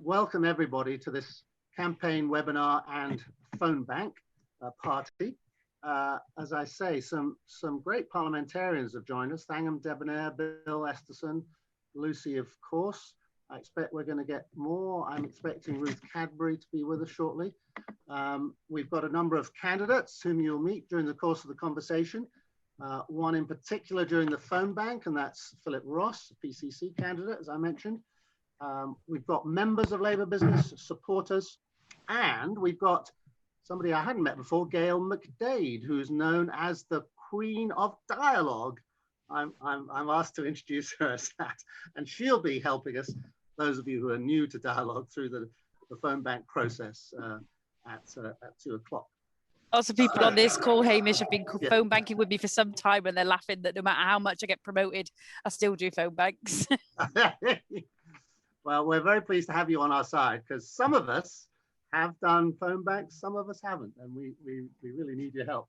Welcome everybody to this campaign webinar and phone bank party. As I say, some great parliamentarians have joined us. Thangham Debonair, Bill Esterson, Lucy, of course. I expect we're going to get more. I'm expecting Ruth Cadbury to be with us shortly. We've got a number of candidates whom you'll meet during the course of the conversation. One in particular during the phone bank, and that's Philip Ross, a PCC candidate, as I mentioned. We've got members of Labour business, supporters, and we've got somebody I hadn't met before, Gail McDade, who's known as the Queen of Dialogue. I'm asked to introduce her as that, and she'll be helping us, those of you who are new to Dialogue, through the phone bank process at 2 o'clock. Lots of people on this call, Hamish, have been phone banking with me for some time, and they're laughing that no matter how much I get promoted, I still do phone banks. Well, we're very pleased to have you on our side, because some of us have done phone banks, some of us haven't, and we really need your help.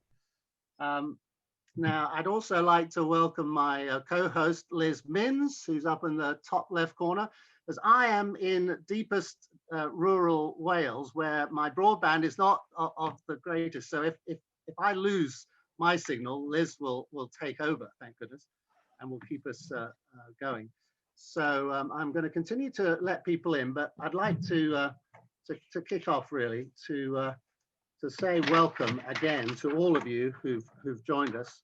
Now, I'd also like to welcome my co-host, Liz Minns, who's up in the top left corner, as I am in deepest rural Wales, where my broadband is not of the greatest. So if I lose my signal, Liz will take over, thank goodness, and will keep us going. So I'm going to continue to let people in, but I'd like to kick off really to say welcome again to all of you who've joined us.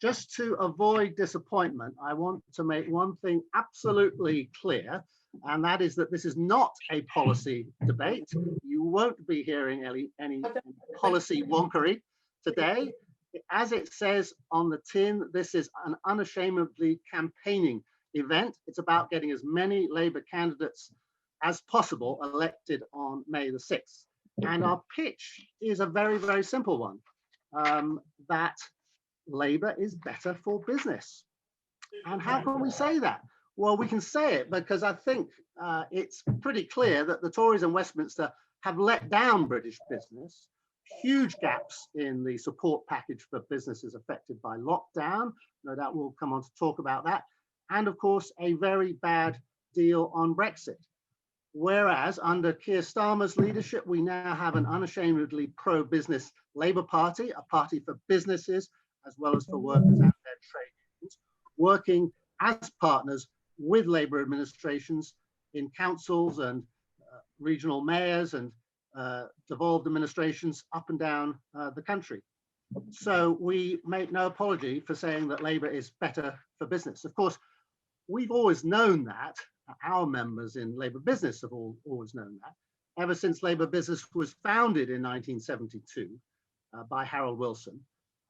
Just to avoid disappointment, I want to make one thing absolutely clear, and that is that this is not a policy debate. You won't be hearing any policy wonkery today. As it says on the tin, this is an unashamedly campaigning event. It's about getting as many Labour candidates as possible elected on May the 6th. And our pitch is a very, very simple one, that Labour is better for business. And how can we say that? Well, we can say it because I think it's pretty clear that the Tories in Westminster have let down British business. Huge gaps in the support package for businesses affected by lockdown. No doubt we'll come on to talk about that. And of course, a very bad deal on Brexit. Whereas under Keir Starmer's leadership, we now have an unashamedly pro-business Labour Party, a party for businesses as well as for workers and their trade unions, working as partners with Labour administrations in councils and regional mayors and devolved administrations up and down the country. So we make no apology for saying that Labour is better for business. Of course, we've always known that. Our members in Labour business have always known that. Ever since Labour business was founded in 1972 by Harold Wilson,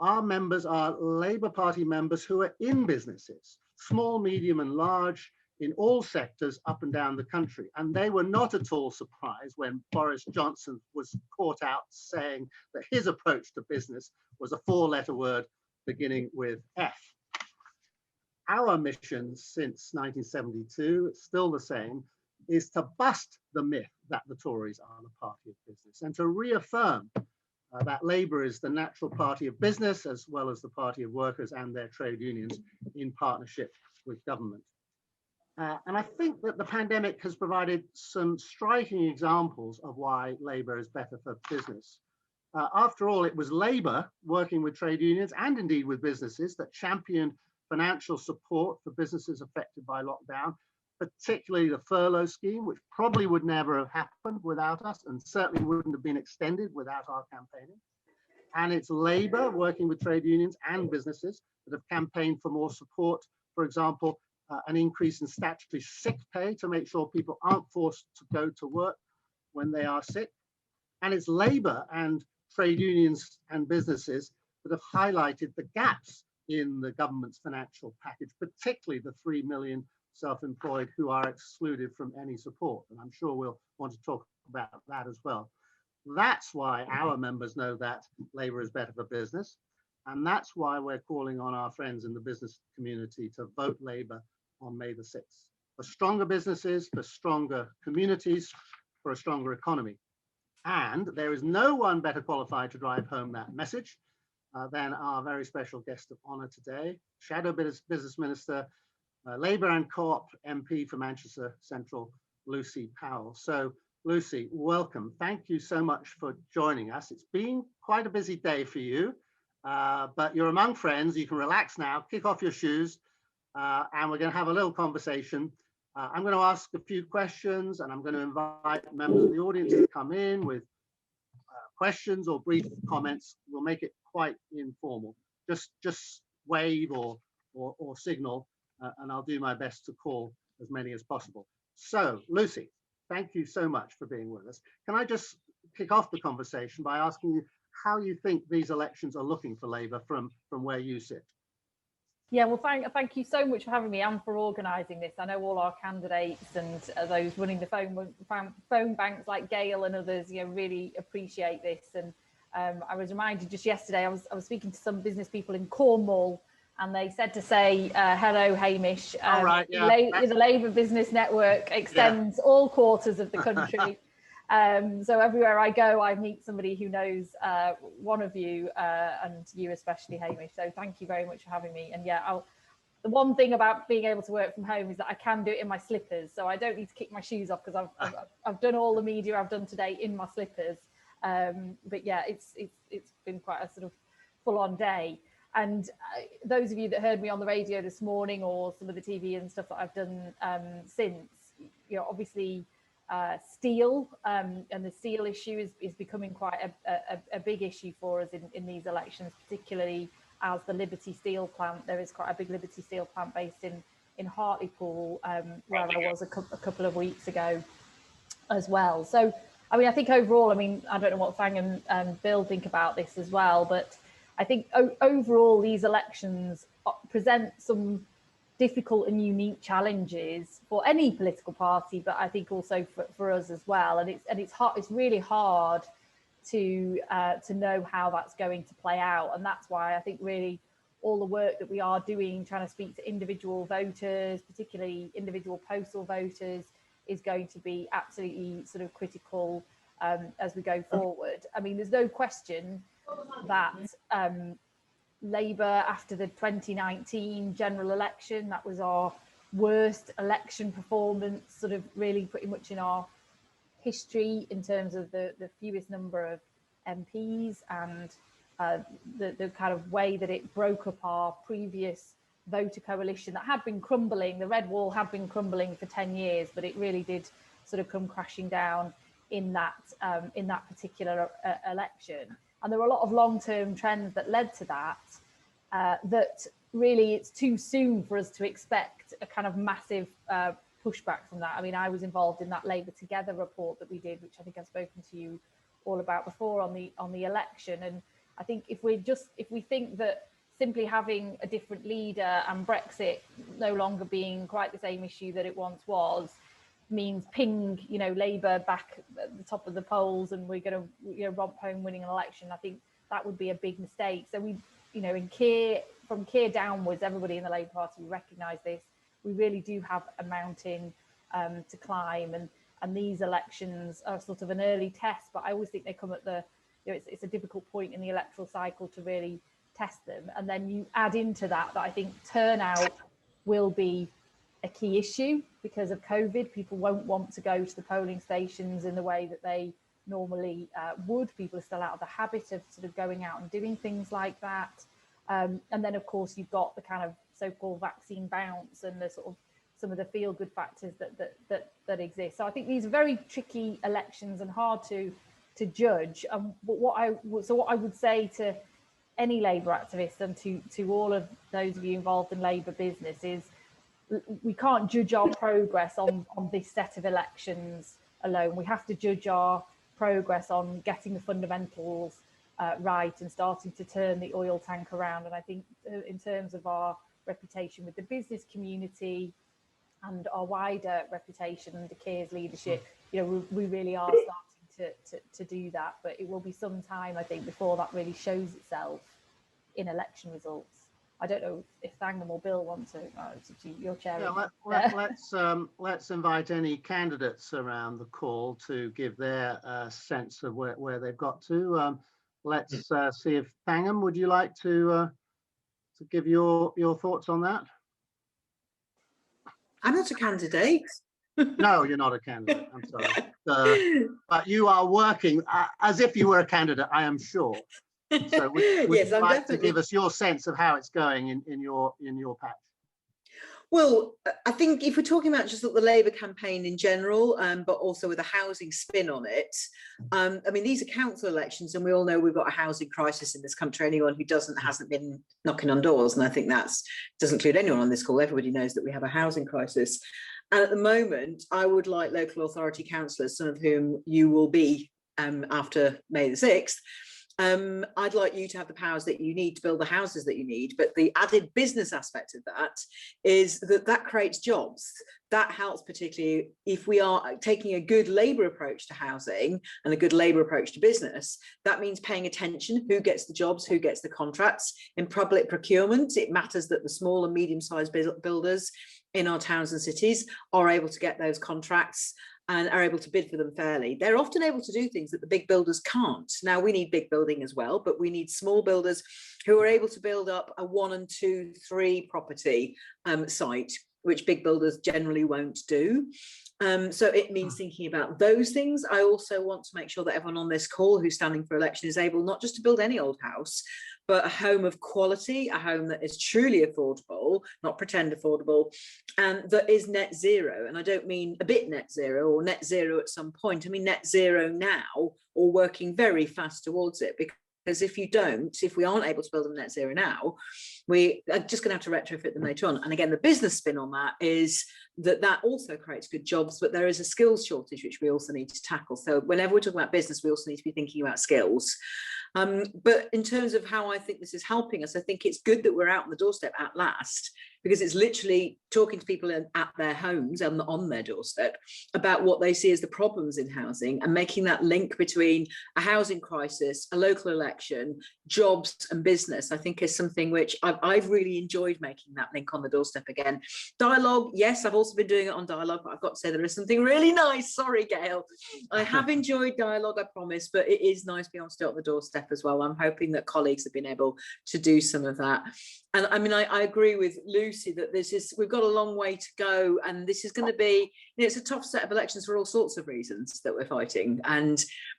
our members are Labour Party members who are in businesses, small, medium and large, in all sectors up and down the country. And they were not at all surprised when Boris Johnson was caught out saying that his approach to business was a four-letter word beginning with F. Our mission since 1972, it's still the same, is to bust the myth that the Tories are the party of business and to reaffirm that Labour is the natural party of business as well as the party of workers and their trade unions in partnership with government. And I think that the pandemic has provided some striking examples of why Labour is better for business. After all, it was Labour working with trade unions and indeed with businesses that championed financial support for businesses affected by lockdown, particularly the furlough scheme, which probably would never have happened without us and certainly wouldn't have been extended without our campaigning. And it's Labour working with trade unions and businesses that have campaigned for more support, for example, an increase in statutory sick pay to make sure people aren't forced to go to work when they are sick. And it's Labour and trade unions and businesses that have highlighted the gaps in the government's financial package, particularly the 3 million self-employed who are excluded from any support. And I'm sure we'll want to talk about that as well. That's why our members know that Labour is better for business. And that's why we're calling on our friends in the business community to vote Labour on May the 6th. For stronger businesses, for stronger communities, for a stronger economy. And there is no one better qualified to drive home that message than our very special guest of honour today, Shadow Business Minister Labour and Co-op MP for Manchester Central, Lucy Powell. So Lucy, welcome. Thank you so much for joining us. It's been quite a busy day for you, but you're among friends. You can relax now, kick off your shoes, and we're going to have a little conversation. I'm going to ask a few questions, and I'm going to invite members of the audience to come in with questions or brief comments. We'll make it quite informal. Just wave or signal, and I'll do my best to call as many as possible. So, Lucy, thank you so much for being with us. Can I just kick off the conversation by asking you how you think these elections are looking for Labour from where you sit? Yeah, well, thank you so much for having me and for organising this. I know all our candidates and those running the phone banks like Gail and others, really appreciate this. And I was reminded just yesterday, I was speaking to some business people in Cornwall, and they said to say, hello, Hamish. Right, yeah. The Labour Business Network extends all quarters of the country. So everywhere I go, I meet somebody who knows one of you, and you especially, Hamish. So thank you very much for having me. And yeah, the one thing about being able to work from home is that I can do it in my slippers. So I don't need to kick my shoes off, because I've done all the media I've done today in my slippers. But yeah, it's been quite a sort of full-on day. And those of you that heard me on the radio this morning, or some of the TV and stuff that I've done since, obviously steel and the steel issue is becoming quite a big issue for us in these elections, particularly as the Liberty Steel plant. There is quite a big Liberty Steel plant based in Hartlepool, where I was a couple of weeks ago as well. So, I mean, I think overall, I don't know what Fang and Bill think about this as well, but I think overall these elections present some difficult and unique challenges for any political party, but I think also for us as well. And it's hard. It's really hard to know how that's going to play out, and that's why I think really all the work that we are doing, trying to speak to individual voters, particularly individual postal voters, is going to be absolutely sort of critical as we go forward. I mean, there's no question that Labour, after the 2019 general election, that was our worst election performance, sort of really pretty much in our history, in terms of the fewest number of MPs, and the kind of way that it broke up our previous voter coalition that had been crumbling. The red wall had been crumbling for 10 years, but it really did sort of come crashing down in that particular election. And there were a lot of long-term trends that led to that, that really it's too soon for us to expect a kind of massive pushback from that. I mean, I was involved in that Labour Together report that we did, which I think I've spoken to you all about before on the election. And I think if we think that simply having a different leader and Brexit no longer being quite the same issue that it once was means ping, Labour back at the top of the polls and we're going to romp home winning an election, I think that would be a big mistake. So we, from Keir downwards, everybody in the Labour Party recognise this. We really do have a mountain to climb, and these elections are sort of an early test, but I always think they come at it's a difficult point in the electoral cycle to really test them. And then you add into that I think turnout will be a key issue because of COVID. People won't want to go to the polling stations in the way that they normally would. People are still out of the habit of sort of going out and doing things like that. And then, of course, you've got the kind of so-called vaccine bounce and the sort of some of the feel-good factors that exist. So I think these are very tricky elections and hard to judge. But what I would say to any Labour activists and to all of those of you involved in Labour business is, we can't judge our progress on this set of elections alone. We have to judge our progress on getting the fundamentals right and starting to turn the oil tank around. And I think in terms of our reputation with the business community and our wider reputation under Keir's leadership, we really are starting to do that. But it will be some time, I think, before that really shows itself in election results. I don't know if Thangham or Bill want to. Your chair. Yeah, let's invite any candidates around the call to give their sense of where they've got to. Let's see if Thangham, would you like to give your thoughts on that? I'm not a candidate. No, you're not a candidate. I'm sorry. But you are working as if you were a candidate, I am sure. So would Yes, you I'm like definitely. to give us your sense of how it's going in your patch? Well, I think if we're talking about just the Labour campaign in general, but also with a housing spin on it, I mean, these are council elections, and we all know we've got a housing crisis in this country. Anyone who hasn't been knocking on doors, and I think that doesn't include anyone on this call. Everybody knows that we have a housing crisis. And at the moment, I would like local authority councillors, some of whom you will be after May the 6th, I'd like you to have the powers that you need to build the houses that you need. But the added business aspect of that is that creates jobs. That helps, particularly if we are taking a good Labour approach to housing and a good Labour approach to business. That means paying attention, who gets the jobs, who gets the contracts. In public procurement, it matters that the small and medium-sized builders in our towns and cities are able to get those contracts and are able to bid for them fairly. They're often able to do things that the big builders can't. Now, we need big building as well, but we need small builders who are able to build up a 1 and 2, 3 property site, which big builders generally won't do. So it means thinking about those things. I also want to make sure that everyone on this call who's standing for election is able not just to build any old house, but a home of quality, a home that is truly affordable, not pretend affordable, and that is net zero. And I don't mean a bit net zero or net zero at some point. I mean net zero now, or working very fast towards it. Because if we aren't able to build them net zero now, we are just going to have to retrofit them later on. And again, the business spin on that is that also creates good jobs, but there is a skills shortage, which we also need to tackle. So whenever we're talking about business, we also need to be thinking about skills. But in terms of how I think this is helping us, I think it's good that we're out on the doorstep at last, because it's literally talking to people at their homes and on their doorstep about what they see as the problems in housing, and making that link between a housing crisis, a local election, jobs and business. I think is something which I've really enjoyed, making that link on the doorstep again. Dialogue, yes, I've also been doing it on Dialogue, but I've got to say there is something really nice. Sorry, Gail. I have enjoyed Dialogue, I promise, but it is nice being on the doorstep as well. I'm hoping that colleagues have been able to do some of that. And I mean, I agree with Lucy that we've got a long way to go, and this is going to be, it's a tough set of elections for all sorts of reasons that we're fighting.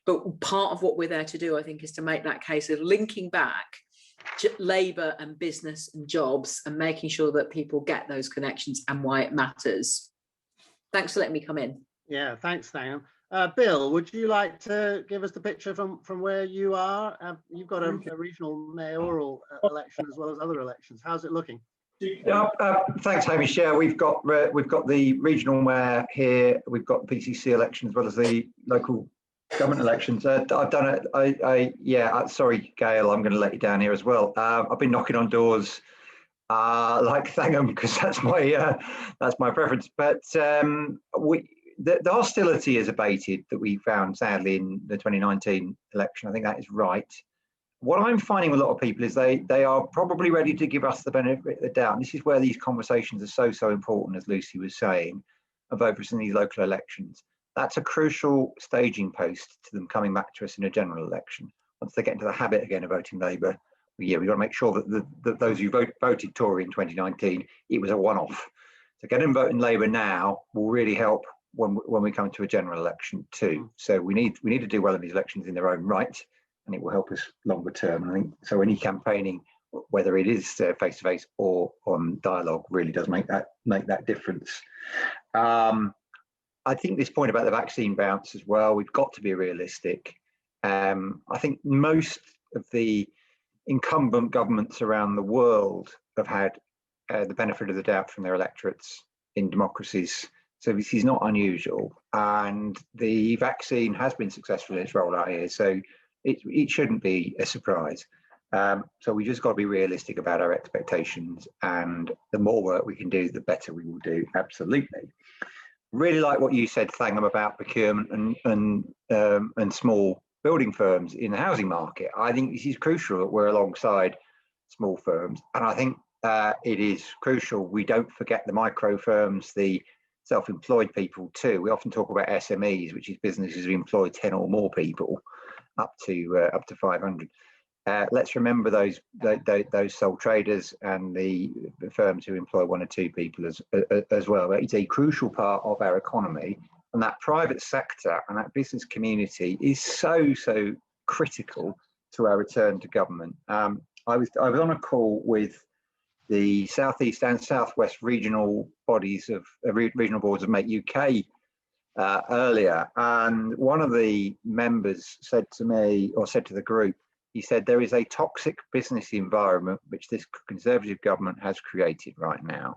But part of what we're there to do, I think, is to make that case of linking back Labour and business and jobs, and making sure that people get those connections and why it matters. Thanks for letting me come in. Yeah, thanks, Thangam. Bill, would you like to give us the picture from where you are? You've got a regional mayoral election as well as other elections. How's it looking? Thanks, Hamish. Yeah, we've got the regional mayor here. We've got the PCC election as well as the local government elections. I've done it. Sorry, Gail, I'm going to let you down here as well. I've been knocking on doors like Thangam, because that's my preference. But the hostility has abated that we found, sadly, in the 2019 election. I think that is right. What I'm finding with a lot of people is they are probably ready to give us the benefit of the doubt. And this is where these conversations are so important, as Lucy was saying, about us in these local elections. That's a crucial staging post to them coming back to us in a general election. Once they get into the habit again of voting Labour, we've got to make sure that those who voted Tory in 2019, it was a one-off. So getting them voting Labour now will really help when we come to a general election too. So we need to do well in these elections in their own right, and it will help us longer term. I think so. Any campaigning, whether it is face to face or on Dialogue, really does make that difference. I think this point about the vaccine bounce as well, we've got to be realistic. I think most of the incumbent governments around the world have had the benefit of the doubt from their electorates in democracies. So this is not unusual, and the vaccine has been successful in its rollout here, so it shouldn't be a surprise. So we just got to be realistic about our expectations, and the more work we can do, the better we will do. Absolutely. Really like what you said, Thangam, about procurement and small building firms in the housing market. I think this is crucial that we're alongside small firms, and I think it is crucial we don't forget the micro firms, the self-employed people too. We often talk about SMEs, which is businesses who employ 10 or more people, up to 500. let's remember those sole traders and the firms who employ 1 or 2 people as well. It's a crucial part of our economy, and that private sector and that business community is so critical to our return to government. I was on a call with the Southeast and Southwest regional bodies of regional boards of Make UK earlier, and one of the members said to me, or said to the group, he said, there is a toxic business environment which this Conservative government has created right now.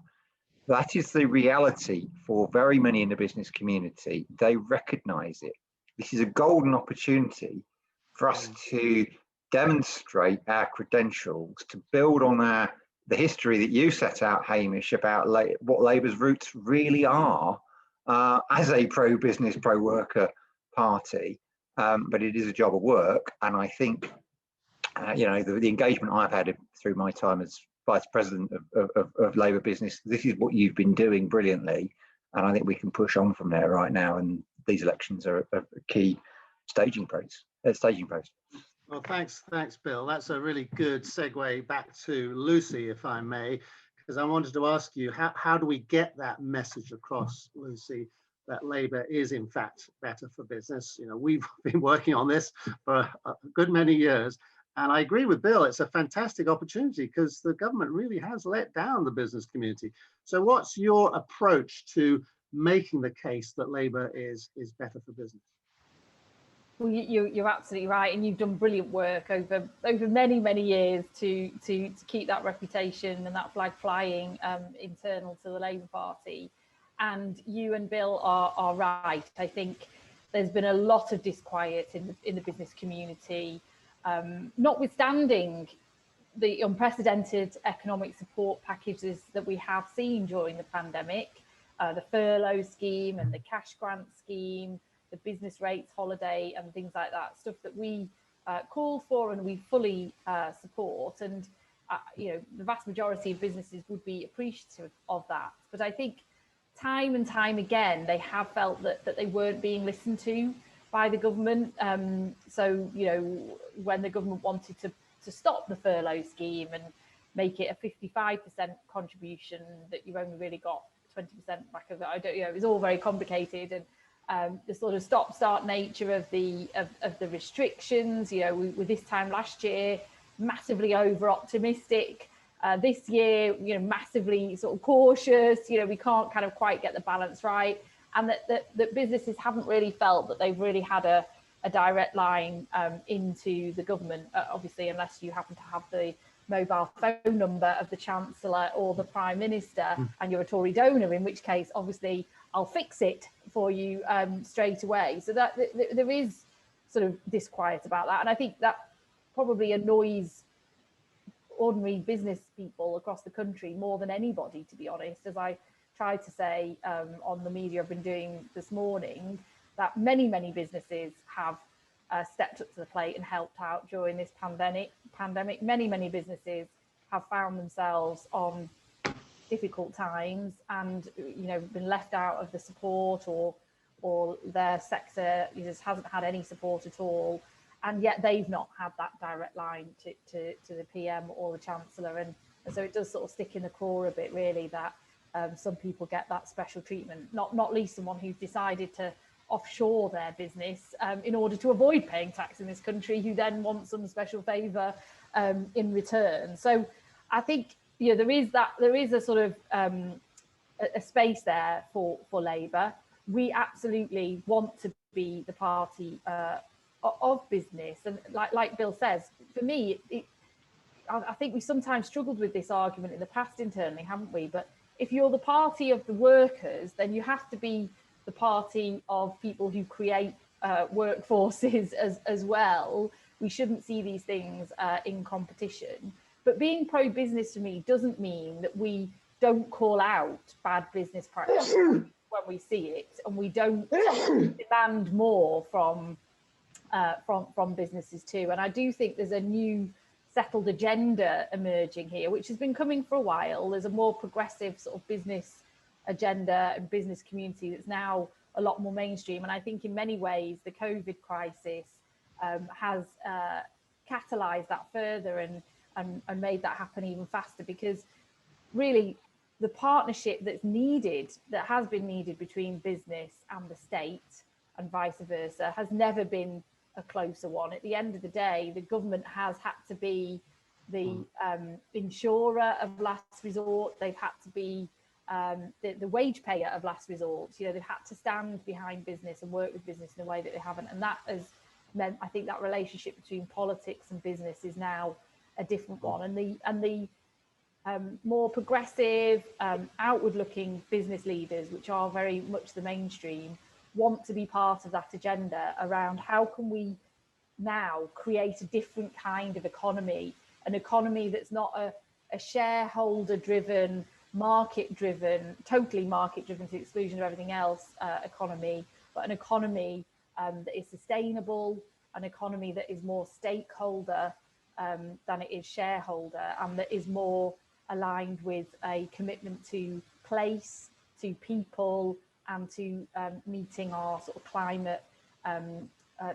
That is the reality for very many in the business community. They recognise it. This is a golden opportunity for us to demonstrate our credentials, to build on the history that you set out, Hamish, about what Labour's roots really are as a pro-business, pro-worker party. But it is a job of work, and I think the engagement I've had through my time as Vice President of Labour Business, this is what you've been doing brilliantly, and I think we can push on from there right now. And these elections are a key staging post. Well, thanks, Bill. That's a really good segue back to Lucy, if I may, because I wanted to ask you, how do we get that message across, Lucy, that Labour is in fact better for business? We've been working on this for a good many years. And I agree with Bill, it's a fantastic opportunity because the government really has let down the business community. So what's your approach to making the case that Labour is better for business? Well, you're absolutely right, and you've done brilliant work over many years to keep that reputation and that flag flying internal to the Labour Party. And you and Bill are right. I think there's been a lot of disquiet in the business community. Notwithstanding the unprecedented economic support packages that we have seen during the pandemic, the furlough scheme and the cash grant scheme, the business rates holiday and things like that, stuff that we called for and we fully support. And the vast majority of businesses would be appreciative of that. But I think time and time again, they have felt that they weren't being listened to by the government. So, when the government wanted to stop the furlough scheme and make it a 55% contribution, that you only really got 20% back of it. It was all very complicated, and the sort of stop-start nature of the restrictions. With this time last year, massively over-optimistic. This year, massively sort of cautious. We can't kind of quite get the balance right. And that businesses haven't really felt that they've really had a direct line into the government, obviously, unless you happen to have the mobile phone number of the Chancellor or the Prime Minister and you're a Tory donor, in which case, obviously, I'll fix it for you straight away. So that there is sort of disquiet about that. And I think that probably annoys ordinary business people across the country more than anybody, to be honest, as I tried to say on the media I've been doing this morning, that many businesses have stepped up to the plate and helped out during this pandemic. Many businesses have found themselves on difficult times and been left out of the support, or their sector just hasn't had any support at all, and yet they've not had that direct line to the PM or the Chancellor, and so it does sort of stick in the core a bit, really, that some people get that special treatment, not least someone who's decided to offshore their business in order to avoid paying tax in this country, who then wants some special favour in return. So I think there is a sort of a space there for Labour. We absolutely want to be the party of business, and like Bill says, for me, I think we sometimes struggled with this argument in the past internally, haven't we? But if you're the party of the workers, then you have to be the party of people who create workforces as well. We shouldn't see these things in competition. But being pro-business to me doesn't mean that we don't call out bad business practice when we see it, and we don't demand more from businesses too. And I do think there's a new settled agenda emerging here, which has been coming for a while. There's a more progressive sort of business agenda and business community that's now a lot more mainstream. And I think in many ways the COVID crisis has catalysed that further and made that happen even faster, because really the partnership that's needed, that has been needed between business and the state and vice versa, has never been a closer one. At the end of the day, the government has had to be the insurer of last resort. They've had to be the wage payer of last resort. You know, they've had to stand behind business and work with business in a way that they haven't, and that has meant, I think, that relationship between politics and business is now a different one. And the more progressive, outward-looking business leaders, which are very much the mainstream, want to be part of that agenda around how can we now create a different kind of economy, an economy that's not a shareholder-driven, market-driven, totally market-driven to the exclusion of everything else economy, but an economy that is sustainable, an economy that is more stakeholder than it is shareholder, and that is more aligned with a commitment to place, to people, and to meeting our sort of climate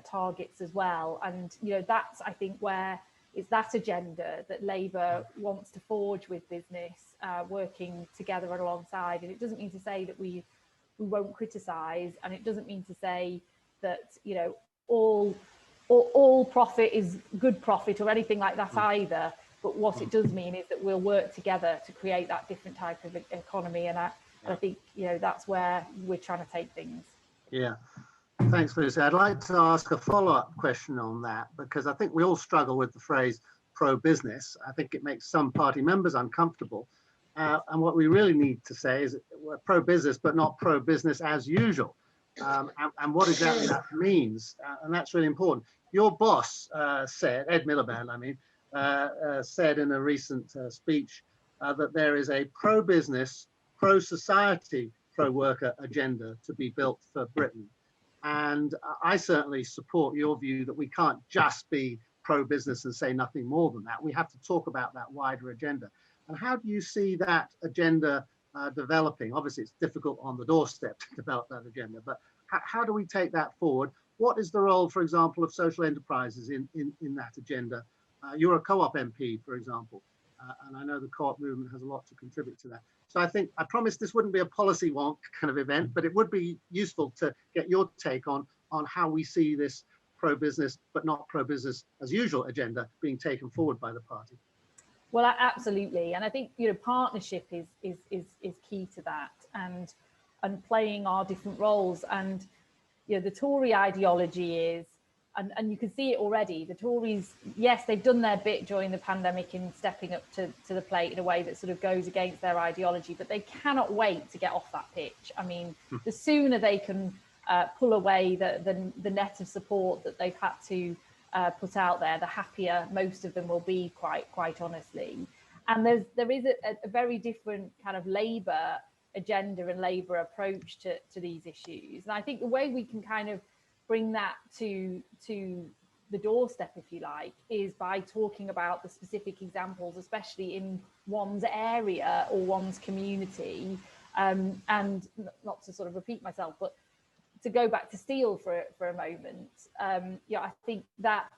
targets as well. And you know, that's, I think, where it's that agenda that Labour wants to forge with business, working together and alongside. And it doesn't mean to say that we won't criticise, and it doesn't mean to say that, you know, all profit is good profit or anything like that either. But what it does mean is that we'll work together to create that different type of economy. And I think, you know, that's where we're trying to take things. Yeah. Thanks, Lucy. I'd like to ask a follow-up question on that, because I think we all struggle with the phrase pro-business. I think it makes some party members uncomfortable. And what we really need to say is we're pro-business, but not pro-business as usual. And what exactly that means. And that's really important. Your boss said, Ed Miliband, I mean, said in a recent speech that there is a pro-business, pro-society, pro-worker agenda to be built for Britain. And I certainly support your view that we can't just be pro-business and say nothing more than that. We have to talk about that wider agenda. And how do you see that agenda developing? Obviously, it's difficult on the doorstep to develop that agenda, but how do we take that forward? What is the role, for example, of social enterprises in that agenda? You're a co-op MP, for example, and I know the co-op movement has a lot to contribute to that. So I promised this wouldn't be a policy wonk kind of event, but it would be useful to get your take on how we see this pro-business, but not pro-business as usual agenda being taken forward by the party. Well, absolutely. And I think, you know, partnership is key to that, and playing our different roles. And, you know, the Tory ideology is, and you can see it already, the Tories, yes, they've done their bit during the pandemic in stepping up to the plate in a way that sort of goes against their ideology, but they cannot wait to get off that pitch. I mean, the sooner they can pull away the net of support that they've had to put out there, the happier most of them will be, quite honestly. And there is a very different kind of Labour agenda and Labour approach to these issues. And I think the way we can kind of bring that to the doorstep, if you like, is by talking about the specific examples, especially in one's area or one's community. And not to sort of repeat myself, but to go back to steel for a moment, yeah, I think that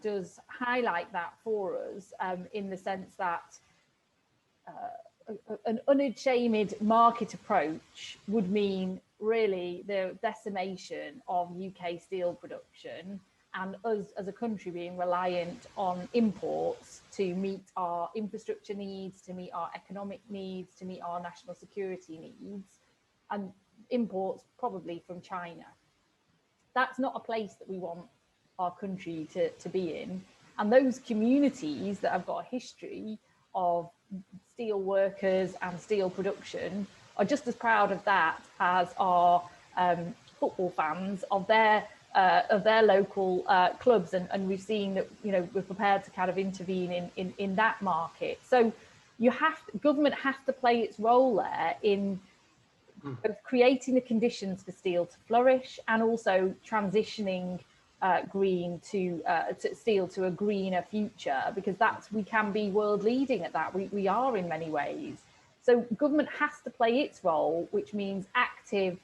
does highlight that for us, in the sense that an unashamed market approach would mean really the decimation of UK steel production, and us as a country being reliant on imports to meet our infrastructure needs, to meet our economic needs, to meet our national security needs, and imports probably from China. That's not a place that we want our country to be in. And those communities that have got a history of steel workers and steel production are just as proud of that as our football fans of their local clubs, and we've seen that, you know, we're prepared to kind of intervene in that market. So government has to play its role there in creating the conditions for steel to flourish, and also transitioning green to steel to a greener future, because we can be world leading at that. We are in many ways. So government has to play its role, which means active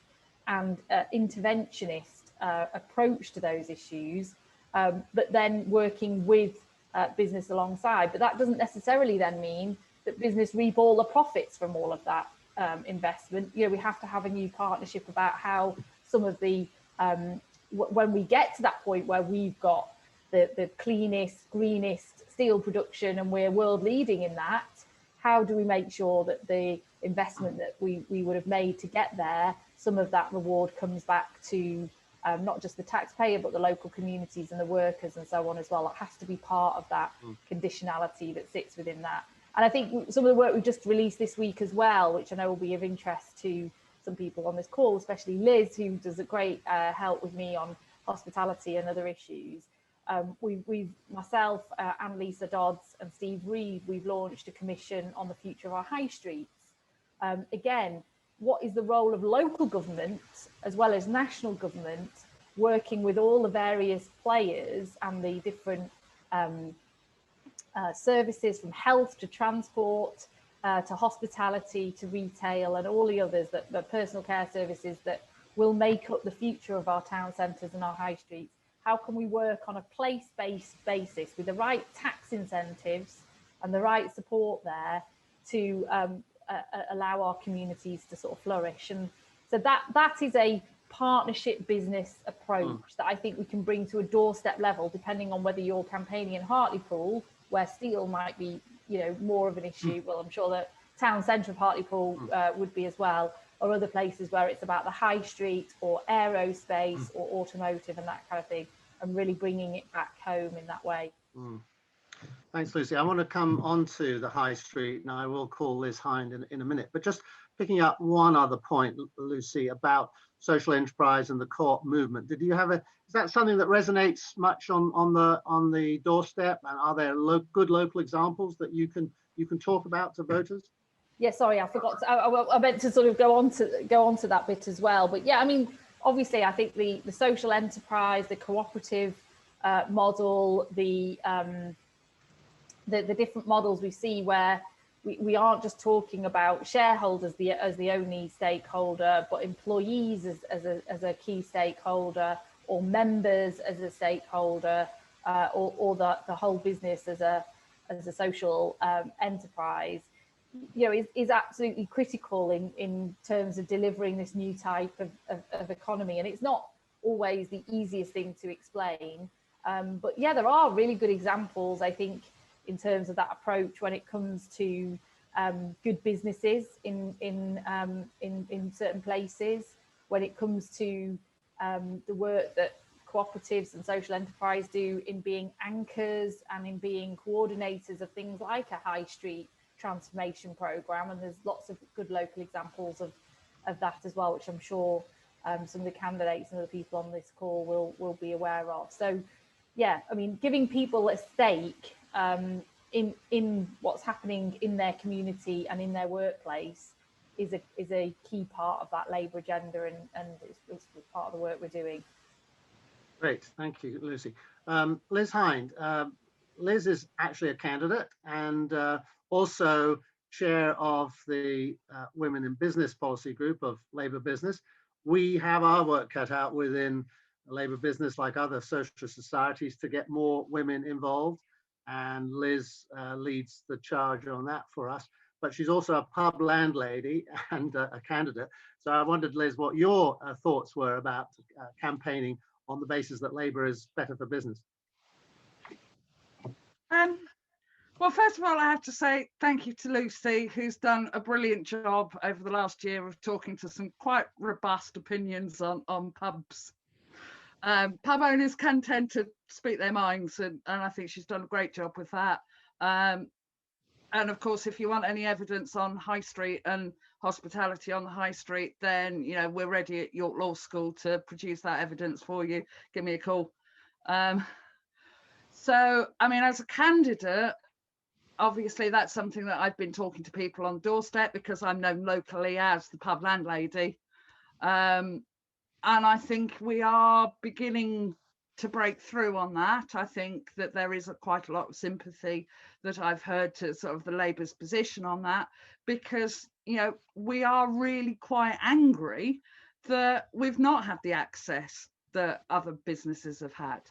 and interventionist approach to those issues, but then working with business alongside. But that doesn't necessarily then mean that business reap all the profits from all of that investment. You know, we have to have a new partnership about how some of the, when we get to that point where we've got the cleanest, greenest steel production and we're world leading in that, how do we make sure that the investment that we would have made to get there, some of that reward comes back to not just the taxpayer, but the local communities and the workers and so on as well. It has to be part of that conditionality that sits within that. And I think some of the work we've just released this week as well, which I know will be of interest to some people on this call, especially Liz, who does a great help with me on hospitality and other issues. We've myself, Annalisa Dodds and Steve Reed, we've launched a commission on the future of our high streets. Again, what is the role of local government as well as national government working with all the various players and the different services, from health to transport to hospitality to retail and all the others, that the personal care services that will make up the future of our town centres and our high streets. How can we work on a place-based basis with the right tax incentives and the right support there to allow our communities to sort of flourish? And so that is a partnership business approach that I think we can bring to a doorstep level, depending on whether you're campaigning in Hartlepool, where steel might be, you know, more of an issue. Well, I'm sure the town centre of Hartlepool would be as well, or other places where it's about the high street or aerospace or automotive and that kind of thing, and really bringing it back home in that way. Thanks, Lucy. I want to come on to the high street, and I will call Liz Hind in a minute, but just picking up one other point, Lucy, about social enterprise and the co-op movement. Did you have is that something that resonates much on the doorstep, and are there good local examples that you can talk about to voters? Yeah, sorry, I forgot. I meant to sort of go on to that bit as well. But yeah, I mean, obviously, I think the social enterprise, the cooperative model, the different models we see where we aren't just talking about shareholders as the only stakeholder, but employees as a key stakeholder, or members as a stakeholder, or the whole business as a social enterprise, you know, is absolutely critical in terms of delivering this new type of economy. And it's not always the easiest thing to explain, but yeah, there are really good examples, I think, in terms of that approach when it comes to good businesses in certain places, when it comes to the work that cooperatives and social enterprise do in being anchors and in being coordinators of things like a high street transformation programme. And there's lots of good local examples of that as well, which I'm sure some of the candidates and other people on this call will be aware of. So yeah, I mean, giving people a stake in what's happening in their community and in their workplace is a key part of that Labour agenda, and it's part of the work we're doing. Great, thank you, Lucy. Liz Hind. Liz is actually a candidate and also chair of the Women in Business Policy Group of Labour Business. We have our work cut out within Labour Business, like other social societies, to get more women involved. And Liz leads the charge on that for us. But she's also a pub landlady and a candidate. So I wondered, Liz, what your thoughts were about campaigning on the basis that Labour is better for business. Well, first of all, I have to say thank you to Lucy, who's done a brilliant job over the last year of talking to some quite robust opinions on pubs. Pub owners can tend to speak their minds, and I think she's done a great job with that. And of course, if you want any evidence on High Street and hospitality on the High Street, then, you know, we're ready at York Law School to produce that evidence for you. Give me a call. So, I mean, as a candidate, obviously that's something that I've been talking to people on doorstep, because I'm known locally as the pub landlady. And I think we are beginning to break through on that. I think that there is quite a lot of sympathy that I've heard to sort of the Labour's position on that, because, you know, we are really quite angry that we've not had the access that other businesses have had.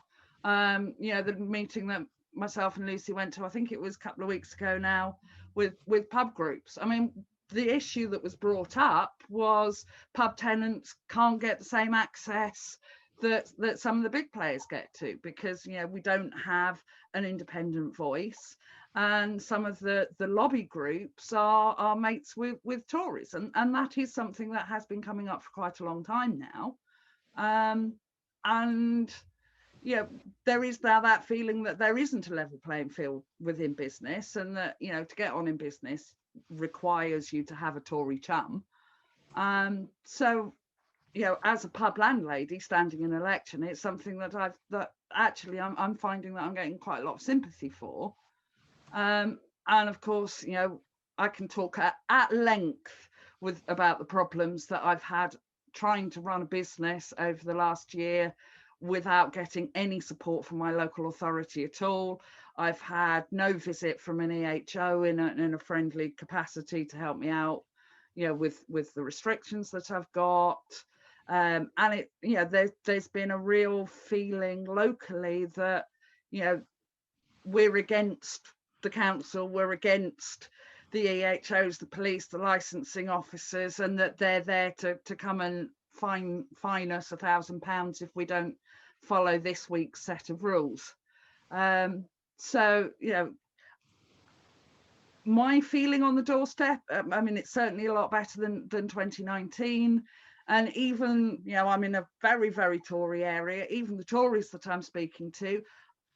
You know, the meeting that myself and Lucy went to, I think it was a couple of weeks ago now, with pub groups. I mean, the issue that was brought up was pub tenants can't get the same access that some of the big players get to, because we don't have an independent voice, and some of the lobby groups are mates with Tories, and that is something that has been coming up for quite a long time now. And there is now that feeling that there isn't a level playing field within business, and that to get on in business requires you to have a Tory chum. So as a pub landlady standing in an election, it's something that I'm finding that I'm getting quite a lot of sympathy for. And of course, I can talk at length about the problems that I've had trying to run a business over the last year without getting any support from my local authority at all. I've had no visit from an EHO in a friendly capacity to help me out, with the restrictions that I've got. And there's been a real feeling locally that we're against the council, we're against the EHOs, the police, the licensing officers, and that they're there to come and fine us £1,000 if we don't follow this week's set of rules. So my feeling on the doorstep, I mean, it's certainly a lot better than 2019. And even, I'm in a very, very Tory area. Even the Tories that I'm speaking to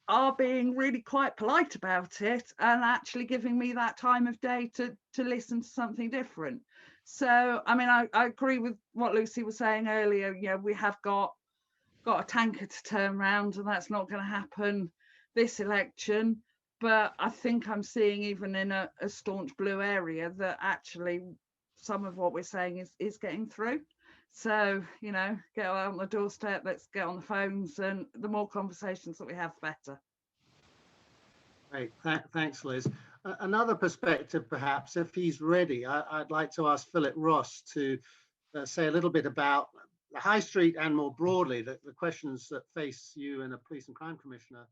are being really quite polite about it and actually giving me that time of day to listen to something different. So, I mean, I agree with what Lucy was saying earlier. We have got a tanker to turn around, and that's not going to happen this election. But I think I'm seeing, even in a staunch blue area, that actually some of what we're saying is getting through. So, get out on the doorstep, let's get on the phones, and the more conversations that we have, the better. Great, thanks, Liz. Another perspective, perhaps, if he's ready, I'd like to ask Philip Ross to say a little bit about the High Street and more broadly, the questions that face you and a Police and Crime Commissioner